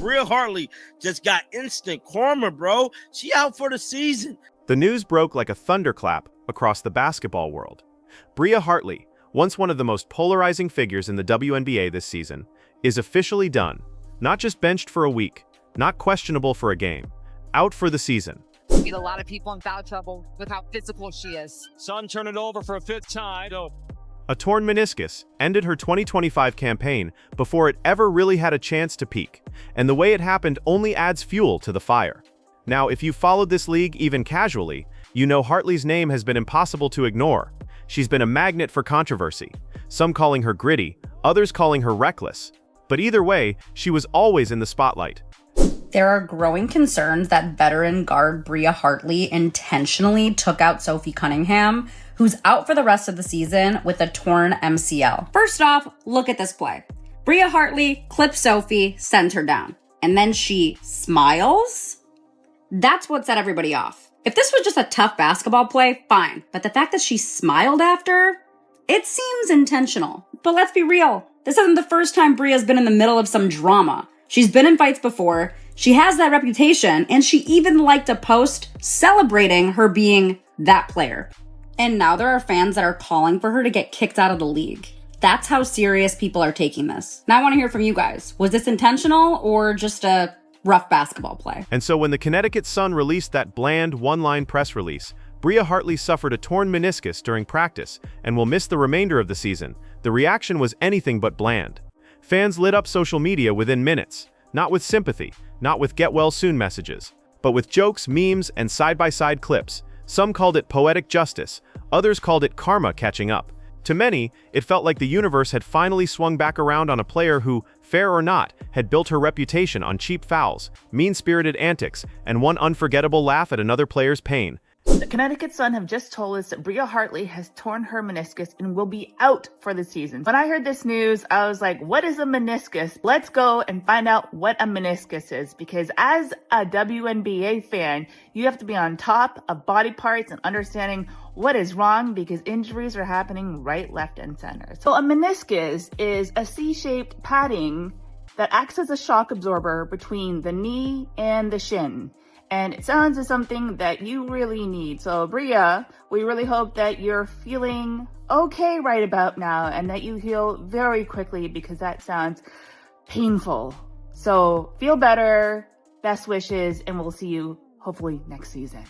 Bria Hartley just got instant karma, bro. She out for the season. The news broke like a thunderclap across the basketball world. Bria Hartley, once one of the most polarizing figures in the WNBA this season, is officially done. Not just benched for a week, not questionable for a game, out for the season. Get a lot of people in foul trouble with how physical she is. Sun turn it over for a fifth time. A torn meniscus ended her 2025 campaign before it ever really had a chance to peak, and the way it happened only adds fuel to the fire. Now, if you've followed this league even casually, you know Hartley's name has been impossible to ignore. She's been a magnet for controversy, some calling her gritty, others calling her reckless. But either way, she was always in the spotlight. There are growing concerns that veteran guard Bria Hartley intentionally took out Sophie Cunningham, who's out for the rest of the season with a torn MCL. First off, look at this play. Bria Hartley clips Sophie, sends her down, and then she smiles? That's what set everybody off. If this was just a tough basketball play, fine. But the fact that she smiled after, it seems intentional. But let's be real. This isn't the first time Bria's been in the middle of some drama. She's been in fights before, she has that reputation, and she even liked a post celebrating her being that player. And now there are fans that are calling for her to get kicked out of the league. That's how serious people are taking this. Now I want to hear from you guys. Was this intentional or just a rough basketball play? And so when the Connecticut Sun released that bland one-line press release, Bria Hartley suffered a torn meniscus during practice and will miss the remainder of the season. The reaction was anything but bland. Fans lit up social media within minutes, not with sympathy, not with get-well-soon messages, but with jokes, memes, and side-by-side clips. Some called it poetic justice, others called it karma catching up. To many, it felt like the universe had finally swung back around on a player who, fair or not, had built her reputation on cheap fouls, mean-spirited antics, and one unforgettable laugh at another player's pain. The Connecticut Sun have just told us that Bria Hartley has torn her meniscus and will be out for the season. When I heard this news, I was like, what is a meniscus? Let's go and find out what a meniscus is, because as a WNBA fan, you have to be on top of body parts and understanding what is wrong, because injuries are happening right, left, and center. So a meniscus is a C-shaped padding that acts as a shock absorber between the knee and the shin. And it sounds as something that you really need. So Bria, we really hope that you're feeling okay right about now and that you heal very quickly, because that sounds painful. So feel better, best wishes, and we'll see you hopefully next season.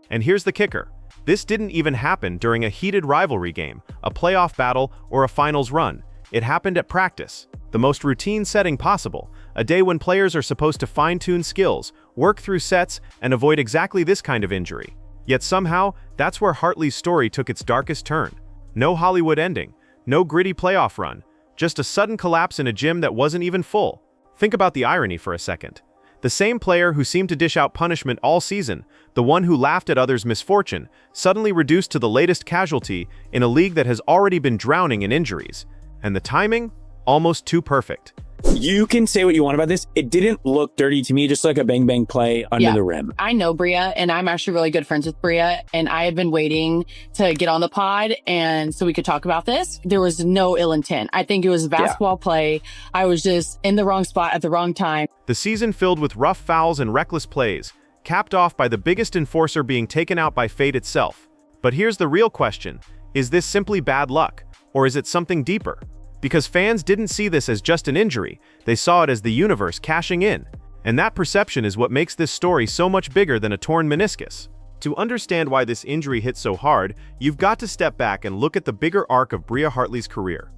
And here's the kicker. This didn't even happen during a heated rivalry game, a playoff battle, or a finals run. It happened at practice, the most routine setting possible, a day when players are supposed to fine-tune skills, work through sets, and avoid exactly this kind of injury. Yet somehow, that's where Hartley's story took its darkest turn. No Hollywood ending, no gritty playoff run, just a sudden collapse in a gym that wasn't even full. Think about the irony for a second. The same player who seemed to dish out punishment all season, the one who laughed at others' misfortune, suddenly reduced to the latest casualty in a league that has already been drowning in injuries. And the timing? Almost too perfect. You can say what you want about this. It didn't look dirty to me, just like a bang play under the rim. I know Bria, and I'm actually really good friends with Bria, and I had been waiting to get on the pod and so we could talk about this. There was no ill intent. I think it was a basketball play. I was just in the wrong spot at the wrong time. The season filled with rough fouls and reckless plays, capped off by the biggest enforcer being taken out by fate itself. But here's the real question. Is this simply bad luck, or is it something deeper? Because fans didn't see this as just an injury, they saw it as the universe cashing in. And that perception is what makes this story so much bigger than a torn meniscus. To understand why this injury hit so hard, you've got to step back and look at the bigger arc of Bria Hartley's career.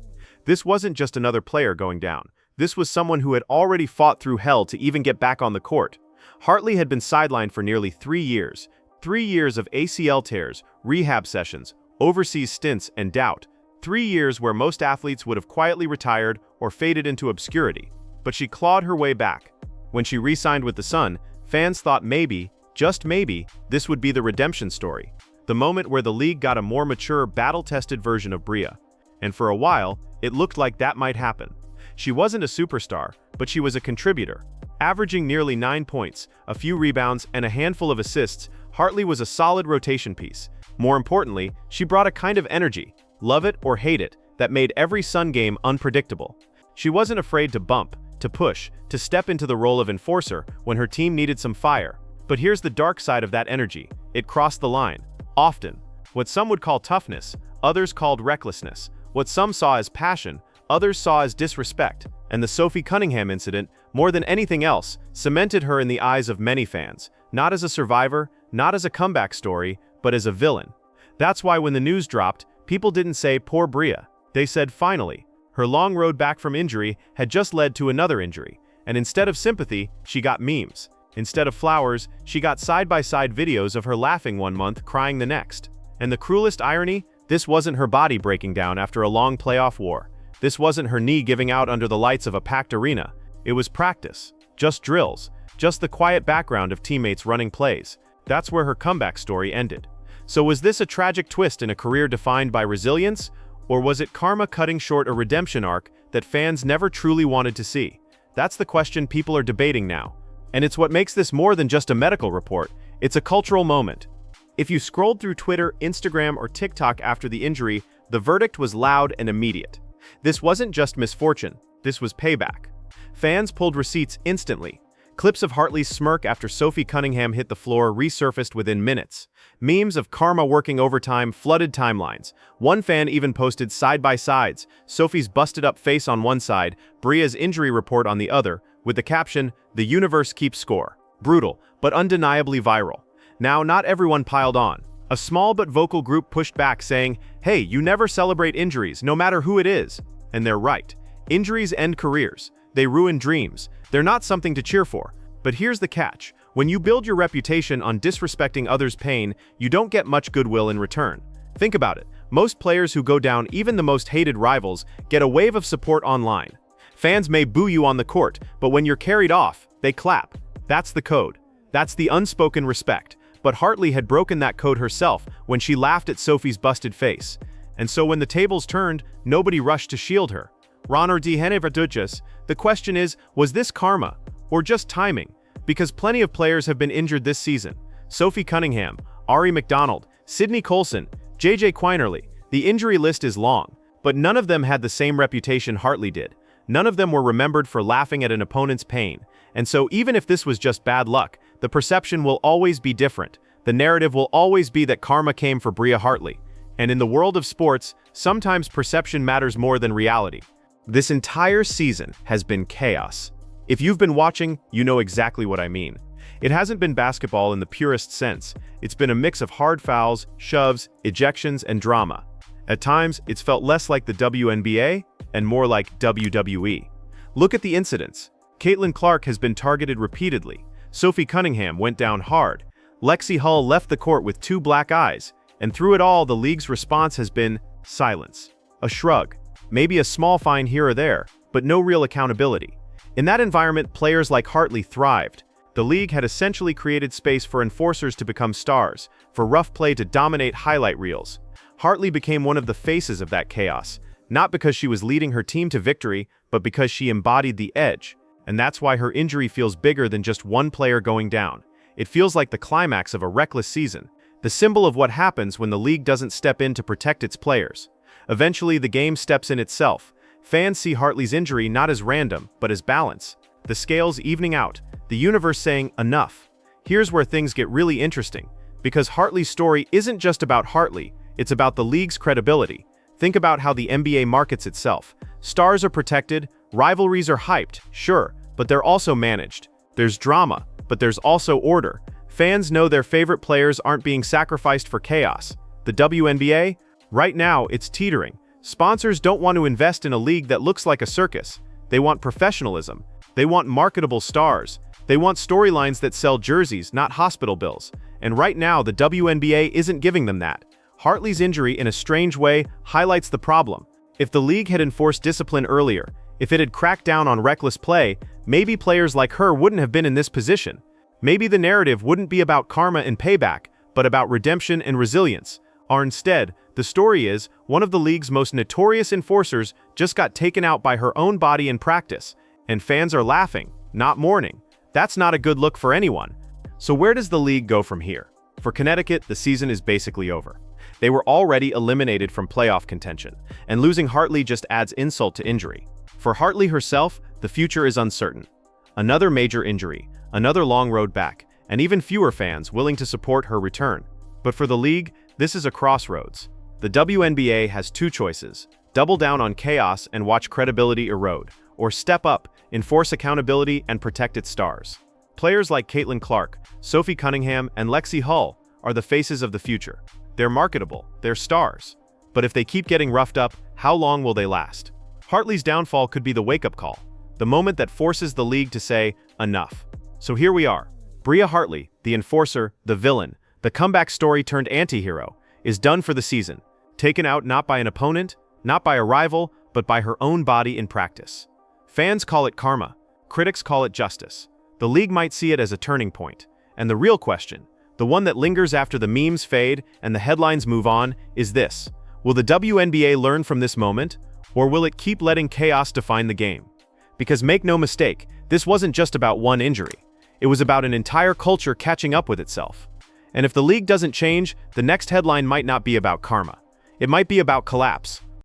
This wasn't just another player going down. This was someone who had already fought through hell to even get back on the court. Hartley had been sidelined for nearly 3 years. 3 years of ACL tears, rehab sessions, overseas stints, and doubt. 3 years where most athletes would have quietly retired or faded into obscurity. But she clawed her way back. When she re-signed with the Sun, fans thought maybe, just maybe, this would be the redemption story. The moment where the league got a more mature, battle-tested version of Bria. And for a while, it looked like that might happen. She wasn't a superstar, but she was a contributor. Averaging nearly 9 points, a few rebounds, and a handful of assists, Hartley was a solid rotation piece. More importantly, she brought a kind of energy, love it or hate it, that made every Sun game unpredictable. She wasn't afraid to bump, to push, to step into the role of enforcer when her team needed some fire. But here's the dark side of that energy. It crossed the line. Often. What some would call toughness, others called recklessness. What some saw as passion, others saw as disrespect. And the Sophie Cunningham incident, more than anything else, cemented her in the eyes of many fans. Not as a survivor, not as a comeback story, but as a villain. That's why when the news dropped, people didn't say, "Poor Bria." They said, finally. Her long road back from injury had just led to another injury. And instead of sympathy, she got memes. Instead of flowers, she got side-by-side videos of her laughing one month, crying the next. And the cruelest irony? This wasn't her body breaking down after a long playoff war. This wasn't her knee giving out under the lights of a packed arena. It was practice. Just drills. Just the quiet background of teammates running plays. That's where her comeback story ended. So was this a tragic twist in a career defined by resilience? Or was it karma cutting short a redemption arc that fans never truly wanted to see? That's the question people are debating now. And it's what makes this more than just a medical report. It's a cultural moment. If you scrolled through Twitter, Instagram, or TikTok after the injury, the verdict was loud and immediate. This wasn't just misfortune, this was payback. Fans pulled receipts instantly. Clips of Hartley's smirk after Sophie Cunningham hit the floor resurfaced within minutes. Memes of karma working overtime flooded timelines. One fan even posted side-by-sides, Sophie's busted-up face on one side, Bria's injury report on the other, with the caption, "The universe keeps score." Brutal, but undeniably viral. Now, not everyone piled on. A small but vocal group pushed back saying, "Hey, you never celebrate injuries, no matter who it is." And they're right. Injuries end careers. They ruin dreams. They're not something to cheer for. But here's the catch. When you build your reputation on disrespecting others' pain, you don't get much goodwill in return. Think about it. Most players who go down, even the most hated rivals, get a wave of support online. Fans may boo you on the court, but when you're carried off, they clap. That's the code. That's the unspoken respect. But Hartley had broken that code herself when she laughed at Sophie's busted face. And so when the tables turned, nobody rushed to shield her. Ronor di Heneverdutjes, the question is, was this karma? Or just timing? Because plenty of players have been injured this season. Sophie Cunningham, Ari McDonald, Sydney Colson, JJ Quinerly. The injury list is long, but none of them had the same reputation Hartley did. None of them were remembered for laughing at an opponent's pain. And so even if this was just bad luck, the perception will always be different. The narrative will always be that karma came for Bria Hartley. And in the world of sports, sometimes perception matters more than reality. This entire season has been chaos. If you've been watching, you know exactly what I mean. It hasn't been basketball in the purest sense. It's been a mix of hard fouls, shoves, ejections, and drama. At times, it's felt less like the WNBA and more like WWE. Look at the incidents. Caitlin Clark has been targeted repeatedly. Sophie Cunningham went down hard. Lexi Hull left the court with 2 black eyes. And through it all, the league's response has been silence. A shrug. Maybe a small fine here or there, but no real accountability. In that environment, players like Hartley thrived. The league had essentially created space for enforcers to become stars, for rough play to dominate highlight reels. Hartley became one of the faces of that chaos, not because she was leading her team to victory, but because she embodied the edge. And that's why her injury feels bigger than just one player going down. It feels like the climax of a reckless season, the symbol of what happens when the league doesn't step in to protect its players. Eventually, the game steps in itself. Fans see Hartley's injury not as random, but as balance. The scales evening out, the universe saying, enough. Here's where things get really interesting. Because Hartley's story isn't just about Hartley, it's about the league's credibility. Think about how the NBA markets itself. Stars are protected, rivalries are hyped, sure, but they're also managed. There's drama, but there's also order. Fans know their favorite players aren't being sacrificed for chaos. The WNBA? Right now, it's teetering. Sponsors don't want to invest in a league that looks like a circus. They want professionalism. They want marketable stars. They want storylines that sell jerseys, not hospital bills. And right now, the WNBA isn't giving them that. Hartley's injury, in a strange way, highlights the problem. If the league had enforced discipline earlier, if it had cracked down on reckless play, maybe players like her wouldn't have been in this position. Maybe the narrative wouldn't be about karma and payback, but about redemption and resilience. Or instead, the story is, one of the league's most notorious enforcers just got taken out by her own body in practice, and fans are laughing, not mourning. That's not a good look for anyone. So where does the league go from here? For Connecticut, the season is basically over. They were already eliminated from playoff contention, and losing Hartley just adds insult to injury. For Hartley herself, the future is uncertain. Another major injury, another long road back, and even fewer fans willing to support her return. But for the league, this is a crossroads. The WNBA has two choices: double down on chaos and watch credibility erode, or step up, enforce accountability, and protect its stars. Players like Caitlin Clark, Sophie Cunningham, and Lexi Hull are the faces of the future. They're marketable, they're stars. But if they keep getting roughed up, how long will they last? Hartley's downfall could be the wake-up call, the moment that forces the league to say, enough. So here we are. Bria Hartley, the enforcer, the villain, the comeback story turned anti-hero, is done for the season, taken out not by an opponent, not by a rival, but by her own body in practice. Fans call it karma, critics call it justice. The league might see it as a turning point, and the real question, the one that lingers after the memes fade and the headlines move on, is this: will the WNBA learn from this moment, or will it keep letting chaos define the game? Because make no mistake, this wasn't just about one injury. It was about an entire culture catching up with itself. And if the league doesn't change, the next headline might not be about karma. It might be about collapse,